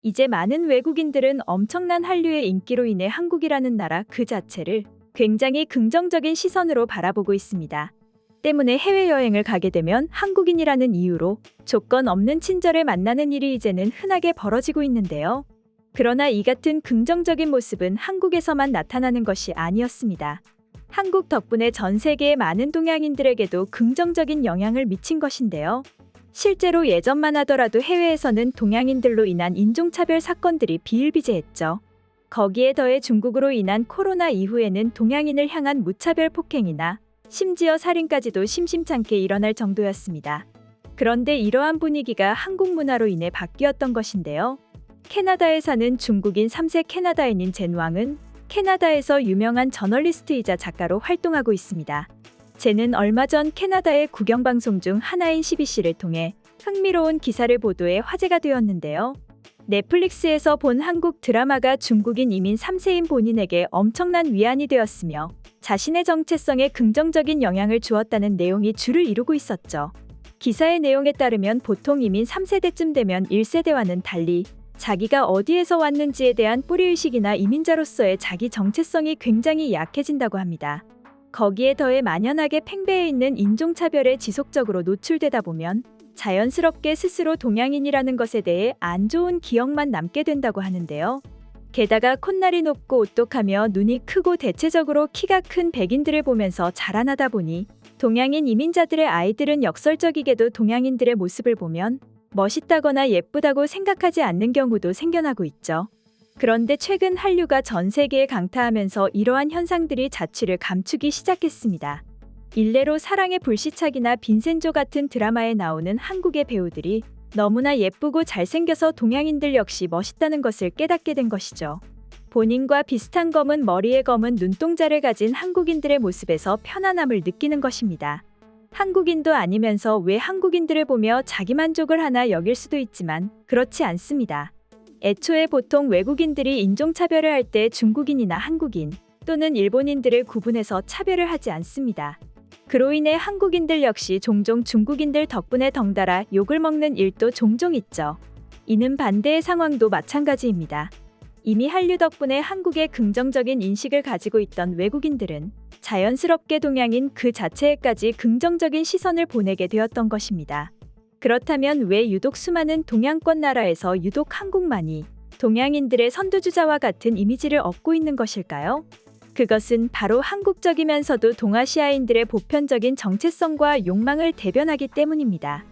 이제 많은 외국인들은 엄청난 한류의 인기로 인해 한국이라는 나라 그 자체를 굉장히 긍정적인 시선으로 바라보고 있습니다. 때문에 해외여행을 가게 되면 한국인이라는 이유로 조건 없는 친절을 만나는 일이 이제는 흔하게 벌어지고 있는데요. 그러나 이 같은 긍정적인 모습은 한국에서만 나타나는 것이 아니었습니다. 한국 덕분에 전 세계의 많은 동양인들에게도 긍정적인 영향을 미친 것인데요. 실제로 예전만 하더라도 해외에서는 동양인들로 인한 인종차별 사건들이 비일비재했죠. 거기에 더해 중국으로 인한 코로나 이후에는 동양인을 향한 무차별 폭행이나 심지어 살인까지도 심심찮게 일어날 정도였습니다. 그런데 이러한 분위기가 한국 문화로 인해 바뀌었던 것인데요. 캐나다에 사는 중국인 3세 캐나다인인 젠왕은 캐나다에서 유명한 저널리스트이자 작가로 활동하고 있습니다. 젠은 얼마 전 캐나다의 국영방송 중 하나인 CBC를 통해 흥미로운 기사를 보도해 화제가 되었는데요. 넷플릭스에서 본 한국 드라마가 중국인 이민 3세인 본인에게 엄청난 위안이 되었으며 자신의 정체성에 긍정적인 영향을 주었다는 내용이 줄을 이루고 있었죠. 기사의 내용에 따르면 보통 이민 3세대쯤 되면 1세대와는 달리 자기가 어디에서 왔는지에 대한 뿌리의식이나 이민자로서의 자기 정체성이 굉장히 약해진다고 합니다. 거기에 더해 만연하게 팽배해 있는 인종차별에 지속적으로 노출되다 보면 자연스럽게 스스로 동양인이라는 것에 대해 안 좋은 기억만 남게 된다고 하는데요. 게다가 콧날이 높고 오똑하며 눈이 크고 대체적으로 키가 큰 백인들을 보면서 자라나다 보니 동양인 이민자들의 아이들은 역설적이게도 동양인들의 모습을 보면 멋있다거나 예쁘다고 생각하지 않는 경우도 생겨나고 있죠. 그런데 최근 한류가 전 세계에 강타하면서 이러한 현상들이 자취를 감추기 시작했습니다. 일례로 사랑의 불시착이나 빈센조 같은 드라마에 나오는 한국의 배우들이 너무나 예쁘고 잘생겨서 동양인들 역시 멋있다는 것을 깨닫게 된 것이죠. 본인과 비슷한 검은 머리에 검은 눈동자를 가진 한국인들의 모습에서 편안함을 느끼는 것입니다. 한국인도 아니면서 왜 한국인들을 보며 자기만족을 하나 여길 수도 있지만 그렇지 않습니다. 애초에 보통 외국인들이 인종차별을 할 때 중국인이나 한국인 또는 일본인들을 구분해서 차별을 하지 않습니다. 그로 인해 한국인들 역시 종종 중국인들 덕분에 덩달아 욕을 먹는 일도 종종 있죠. 이는 반대의 상황도 마찬가지입니다. 이미 한류 덕분에 한국에 긍정적인 인식을 가지고 있던 외국인들은 자연스럽게 동양인 그 자체에까지 긍정적인 시선을 보내게 되었던 것입니다. 그렇다면 왜 유독 수많은 동양권 나라에서 유독 한국만이 동양인들의 선두주자와 같은 이미지를 얻고 있는 것일까요? 그것은 바로 한국적이면서도 동아시아인들의 보편적인 정체성과 욕망을 대변하기 때문입니다.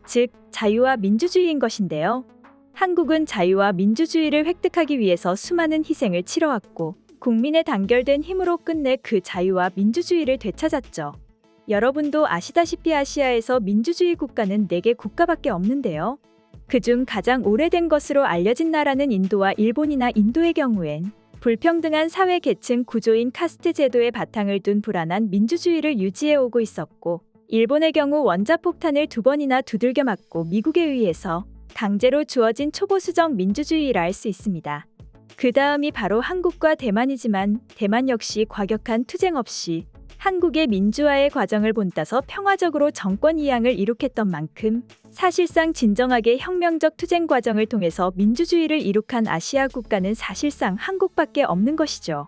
즉, 자유와 민주주의인 것인데요. 한국은 자유와 민주주의를 획득하기 위해서 수많은 희생을 치러왔고 국민의 단결된 힘으로 끝내 그 자유와 민주주의를 되찾았죠. 여러분도 아시다시피 아시아에서 민주주의 국가는 4개 국가밖에 없는데요. 그중 가장 오래된 것으로 알려진 나라는 인도와 일본이나 인도의 경우엔 불평등한 사회 계층 구조인 카스트 제도의 바탕을 둔 불안한 민주주의를 유지해오고 있었고, 일본의 경우 원자폭탄을 2번이나 두들겨 맞고 미국에 의해서 강제로 주어진 초보수적 민주주의라 할 수 있습니다. 그 다음이 바로 한국과 대만이지만 대만 역시 과격한 투쟁 없이 한국의 민주화의 과정을 본따서 평화적으로 정권 이양을 이룩했던 만큼 사실상 진정하게 혁명적 투쟁 과정을 통해서 민주주의를 이룩한 아시아 국가는 사실상 한국밖에 없는 것이죠.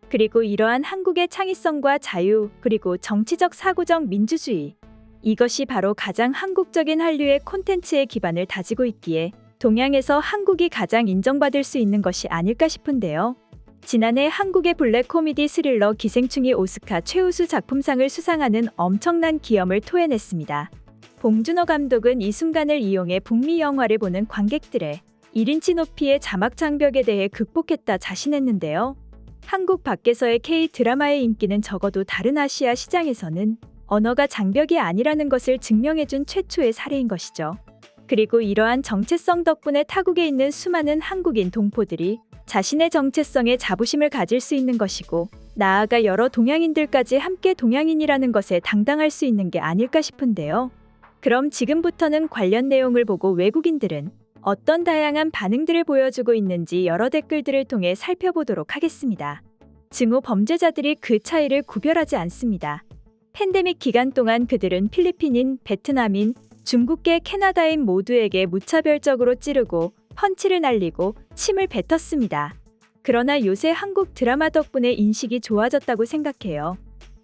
그리고 이러한 한국의 창의성과 자유, 그리고 정치적 사고적 민주주의, 이것이 바로 가장 한국적인 한류의 콘텐츠의 기반을 다지고 있기에 동양에서 한국이 가장 인정받을 수 있는 것이 아닐까 싶은데요. 지난해 한국의 블랙 코미디 스릴러 기생충이 오스카 최우수 작품상을 수상하는 엄청난 기염을 토해냈습니다. 봉준호 감독은 이 순간을 이용해 북미 영화를 보는 관객들의 1인치 높이의 자막 장벽에 대해 극복했다 자신했는데요. 한국 밖에서의 K-드라마의 인기는 적어도 다른 아시아 시장에서는 언어가 장벽이 아니라는 것을 증명해준 최초의 사례인 것이죠. 그리고 이러한 정체성 덕분에 타국에 있는 수많은 한국인 동포들이 자신의 정체성에 자부심을 가질 수 있는 것이고, 나아가 여러 동양인들까지 함께 동양인이라는 것에 당당할 수 있는 게 아닐까 싶은데요. 그럼 지금부터는 관련 내용을 보고 외국인들은 어떤 다양한 반응들을 보여주고 있는지 여러 댓글들을 통해 살펴보도록 하겠습니다. 증오 범죄자들이 그 차이를 구별하지 않습니다. 팬데믹 기간 동안 그들은 필리핀인, 베트남인, 중국계, 캐나다인 모두에게 무차별적으로 찌르고 펀치를 날리고 침을 뱉었습니다. 그러나 요새 한국 드라마 덕분에 인식이 좋아졌다고 생각해요.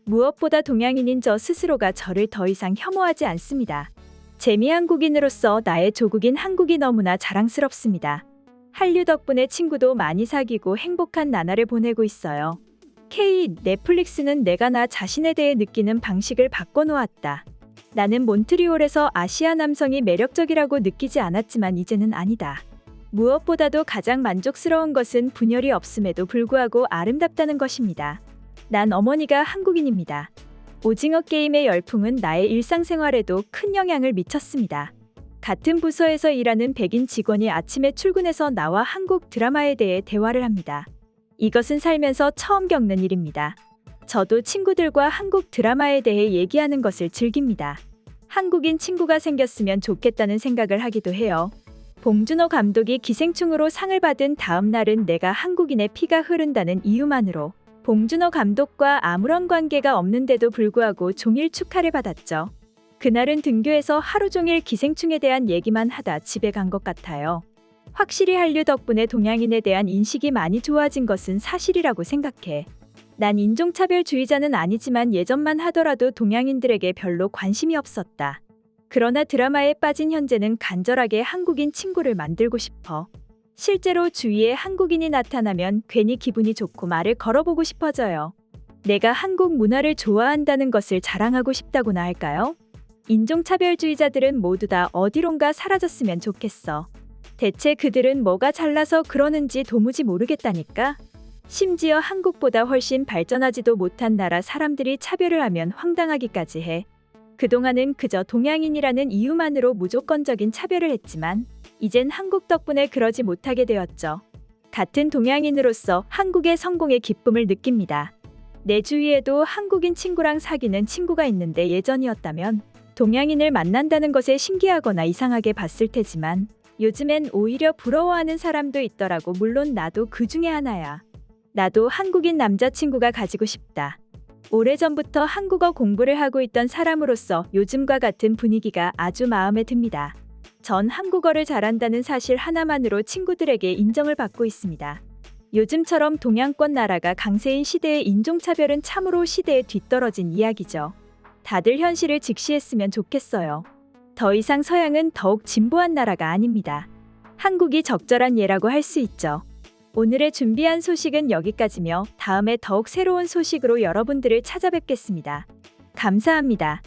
무엇보다 동양인인 저 스스로가 저를 더 이상 혐오하지 않습니다. 재미 한국인으로서 나의 조국인 한국이 너무나 자랑스럽습니다. 한류 덕분에 친구도 많이 사귀고 행복한 나날을 보내고 있어요. K 넷플릭스는 내가 나 자신에 대해 느끼는 방식을 바꿔놓았다. 나는 몬트리올에서 아시아 남성이 매력적이라고 느끼지 않았지만 이제는 아니다. 무엇보다도 가장 만족스러운 것은 분열이 없음에도 불구하고 아름답다는 것입니다. 난 어머니가 한국인입니다. 오징어 게임의 열풍은 나의 일상생활에도 큰 영향을 미쳤습니다. 같은 부서에서 일하는 백인 직원이 아침에 출근해서 나와 한국 드라마에 대해 대화를 합니다. 이것은 살면서 처음 겪는 일입니다. 저도 친구들과 한국 드라마에 대해 얘기하는 것을 즐깁니다. 한국인 친구가 생겼으면 좋겠다는 생각을 하기도 해요. 봉준호 감독이 기생충으로 상을 받은 다음 날은 내가 한국인의 피가 흐른다는 이유만으로 봉준호 감독과 아무런 관계가 없는데도 불구하고 종일 축하를 받았죠. 그날은 등교에서 하루 종일 기생충에 대한 얘기만 하다 집에 간 것 같아요. 확실히 한류 덕분에 동양인에 대한 인식이 많이 좋아진 것은 사실이라고 생각해. 난 인종차별주의자는 아니지만 예전만 하더라도 동양인들에게 별로 관심이 없었다. 그러나 드라마에 빠진 현재는 간절하게 한국인 친구를 만들고 싶어. 실제로 주위에 한국인이 나타나면 괜히 기분이 좋고 말을 걸어보고 싶어져요. 내가 한국 문화를 좋아한다는 것을 자랑하고 싶다고나 할까요? 인종차별주의자들은 모두 다 어디론가 사라졌으면 좋겠어. 대체 그들은 뭐가 잘나서 그러는지 도무지 모르겠다니까? 심지어 한국보다 훨씬 발전하지도 못한 나라 사람들이 차별을 하면 황당하기까지 해. 그동안은 그저 동양인이라는 이유만으로 무조건적인 차별을 했지만 이젠 한국 덕분에 그러지 못하게 되었죠. 같은 동양인으로서 한국의 성공의 기쁨을 느낍니다. 내 주위에도 한국인 친구랑 사귀는 친구가 있는데 예전이었다면 동양인을 만난다는 것에 신기하거나 이상하게 봤을 테지만 요즘엔 오히려 부러워하는 사람도 있더라고. 물론 나도 그 중에 하나야. 나도 한국인 남자친구가 가지고 싶다. 오래전부터 한국어 공부를 하고 있던 사람으로서 요즘과 같은 분위기가 아주 마음에 듭니다. 전 한국어를 잘한다는 사실 하나만으로 친구들에게 인정을 받고 있습니다. 요즘처럼 동양권 나라가 강세인 시대의 인종차별은 참으로 시대에 뒤떨어진 이야기죠. 다들 현실을 직시했으면 좋겠어요. 더 이상 서양은 더욱 진보한 나라가 아닙니다. 한국이 적절한 예라고 할 수 있죠. 오늘의 준비한 소식은 여기까지며 다음에 더욱 새로운 소식으로 여러분들을 찾아뵙겠습니다. 감사합니다.